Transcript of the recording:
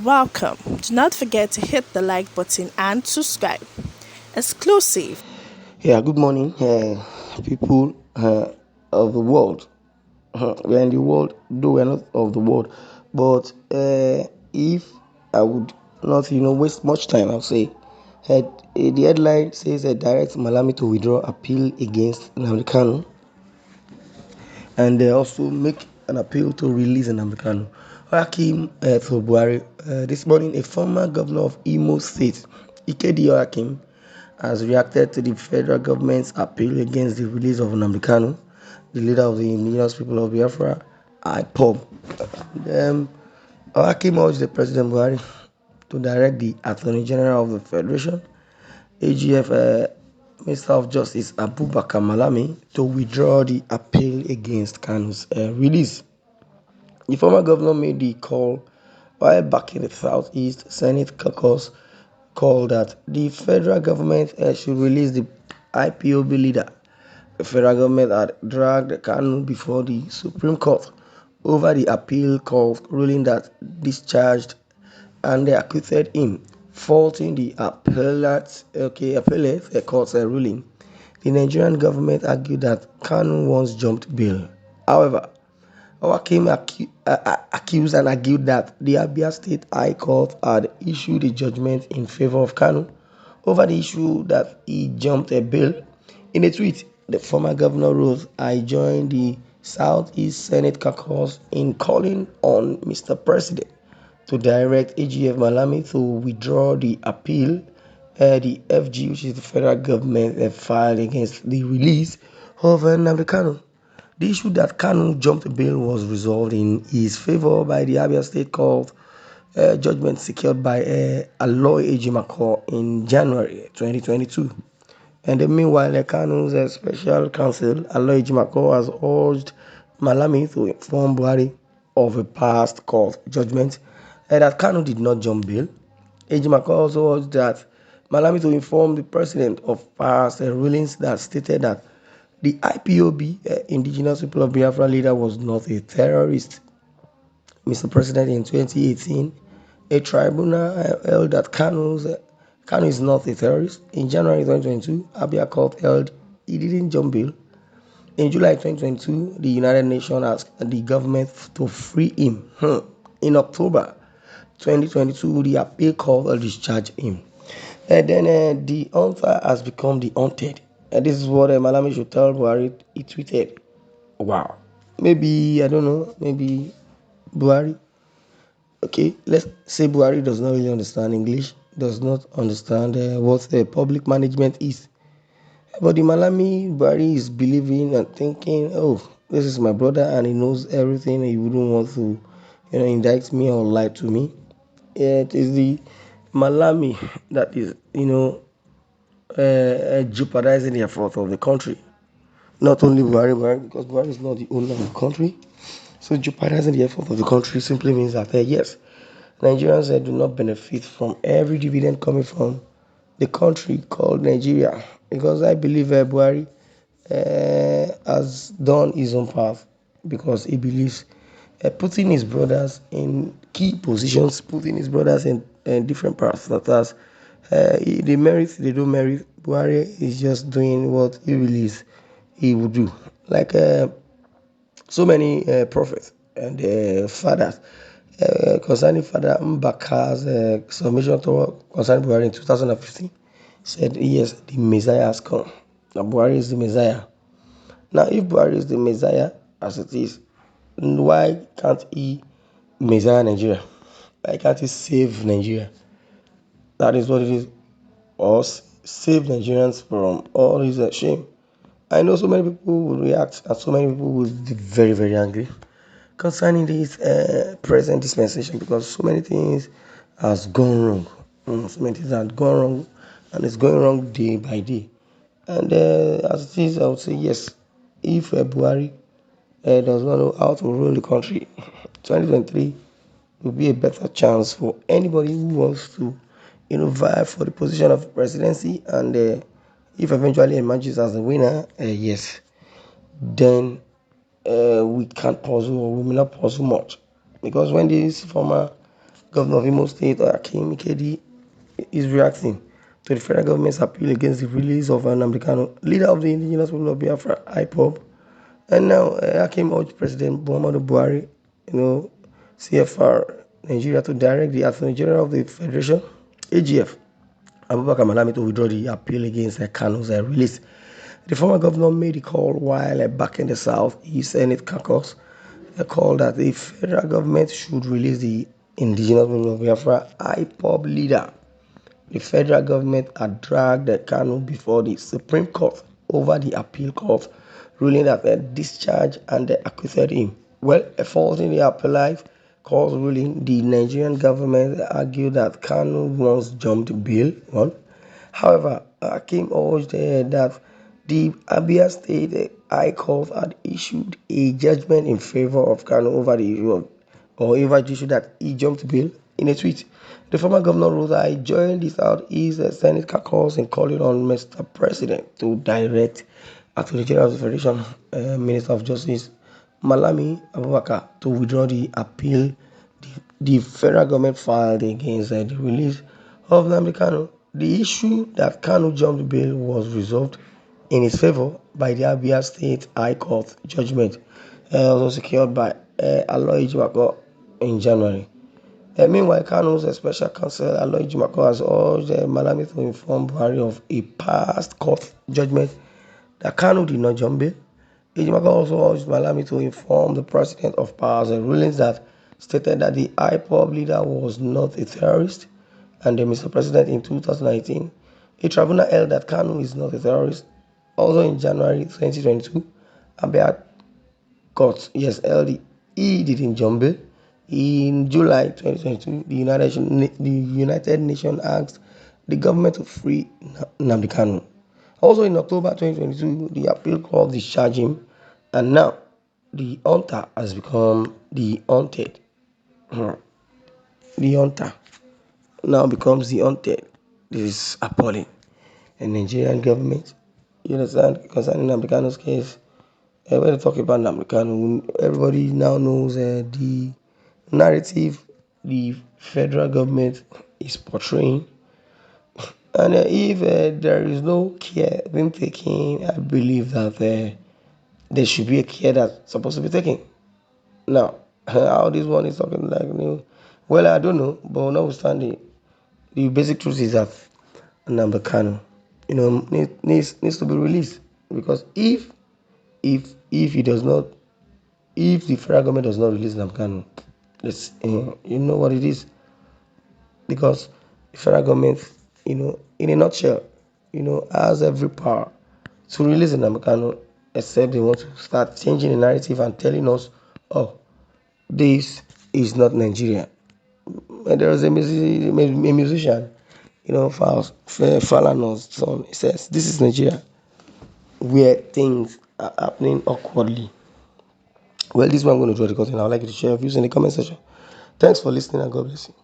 Welcome. Do not forget to hit the like button and subscribe. Exclusive. Yeah, good morning, people of the world. We are in the world, though we are not of the world. But if I would not, waste much time, I'll say the headline says direct Malami to withdraw appeal against Nnamdi KANU, and they also make an appeal to release Nnamdi KANU. Hakim Tróòùbĺè, this morning, a former governor of Imo State, Ikedi Hakim, has reacted to the federal government's appeal against the release of Nnamdi KANU, the leader of the indigenous people of Biafra, IPOB. Hakim urged the President Buhari to direct the Attorney General of the Federation, AGF, Minister of Justice Abubakar Malami, to withdraw the appeal against KANU's release. The former governor made the call while back in the Southeast Senate caucus called that the federal government should release the IPOB leader. The federal government had dragged KANU before the Supreme Court over the appeal court ruling that discharged and they acquitted him, faulting the appellate court's ruling. The Nigerian government argued that KANU once jumped bail. However, Hakim accused and argued that the Abia State High Court had issued a judgment in favor of KANU over the issue that he jumped a bail. In a tweet, the former governor wrote, "I joined the Southeast Senate caucus in calling on Mr. President to direct AGF Malami to withdraw the appeal the FG, which is the federal government, filed against the release of Nnamdi KANU. The issue that KANU jumped bail was resolved in his favor by the Abia State Court judgment secured by Aloy Ejimakor in January 2022. And meanwhile, KANU's special counsel, Aloy Ejimakor, has urged Malami to inform Buhari of a past court judgment that KANU did not jump bail. Ejimakor also urged that Malami to inform the president of past rulings that stated that the IPOB, Indigenous People of Biafra leader, was not a terrorist. Mr. President, in 2018, a tribunal held that KANU is not a terrorist. In January 2022, Abia Court held he didn't jump bail. In July 2022, the United Nations asked the government to free him. In October 2022, the appeal court discharged him. And then the hunter has become the hunted. And this is what Malami should tell Buhari. He tweeted, wow. Maybe, I don't know, maybe Buhari. Okay, let's say Buhari does not really understand English, does not understand what public management is. But the Malami Buhari is believing and thinking, oh, this is my brother and he knows everything. He wouldn't want to, indict me or lie to me. It is the Malami that is, jeopardizing the effort of the country. Not only Buhari, because Buhari is not the owner of the country. So jeopardizing the effort of the country simply means that, yes, Nigerians do not benefit from every dividend coming from the country called Nigeria. Because I believe Buhari has done his own path because he believes putting his brothers in key positions, putting his brothers in different paths. That as they merit, they don't merit. Buhari is just doing what he believes he would do. Like so many prophets and fathers. Concerning Father Mbaka's submission to concerning Buhari in 2015, said yes, the Messiah has come. Now Buhari is the Messiah. Now, if Buhari is the Messiah, as it is, why can't he Messiah Nigeria? Why can't he save Nigeria? That is what it is. Or save Nigerians from all this shame. I know so many people will react and so many people will be very, very angry concerning this present dispensation because so many things has gone wrong. So many things have gone wrong and it's going wrong day by day. And as it is, I would say yes, if Buhari does not know how to rule the country, 2023 will be a better chance for anybody who wants to, vie for the position of presidency. And if eventually emerges as the winner, yes, then we can't puzzle or we may not puzzle much. Because when this former Governor of Imo State, Akim Ikedi, is reacting to the federal government's appeal against the release of Nnamdi Kanu, leader of the indigenous people of Biafra, IPOB. And now Akim urged President Muhammadu Buhari, CFR Nigeria, to direct the Attorney General of the Federation, AGF, Abubakar Malami, to withdraw the appeal against Kanu's release. The former governor made the call while back in the South-East Senate caucus, a call that the federal government should release the indigenous people of Biafra IPOB leader. The federal government had dragged Kanu before the Supreme Court over the appeal court, ruling that they discharged and they acquitted him. Well, faulting the appellate court's ruling, the Nigerian government argued that Kanu once jumped bail. However, Hakim urged that the Abia State High Court had issued a judgment in favor of Kanu over the issue that he jumped bail. In a tweet, the former governor wrote, "I joined the Southeast Senate caucus in calling on Mr. President to direct Attorney General of the Federation, Minister of Justice Malami Abubakar, to withdraw the appeal the federal government filed against the release of Nnamdi Kanu. The issue that Kanu jumped bail was resolved in his favor by the Abia State High Court judgment, also secured by Aloy Jumako in January. Meanwhile, Kanu's special counsel Aloy Jumako has urged Malami to inform Buhari of a past court judgment that Kanu did not jump bail. Jumako also urged Malami to inform the President of Powers rulings that stated that the IPOB leader was not a terrorist, and Mr. President, in 2019, a tribunal held that Kanu is not a terrorist. Also in January 2022, Abia Court, held he didn't jump bail. In July 2022, the United Nations asked the government to free Nnamdi Kanu. Also in October 2022, the appeal court discharged him, and now the hunter has become the hunted. The hunter now becomes the hunted. This is appalling. And Nigerian government, you understand, concerning Nnamdi Kanu's case, when they talk about Nnamdi Kanu, everybody now knows the narrative the federal government is portraying. And if there is no care being taken, I believe that there should be a care that's supposed to be taken. Now, how this one is talking like well, I don't know, but notwithstanding, the basic truth is that Nnamdi Kanu, needs to be released, because if he does not, if the federal government does not release Nnamdi Kanu, you know what it is, because the federal government, in a nutshell, has every power to release Nnamdi Kanu, except they want to start changing the narrative and telling us, oh, this is not Nigeria. And there was a musician, Falana's son. He says, "This is Nigeria, where things are happening awkwardly." Well, this is what I'm going to draw the curtain. I would like you to share your views in the comment section. Thanks for listening, and God bless you.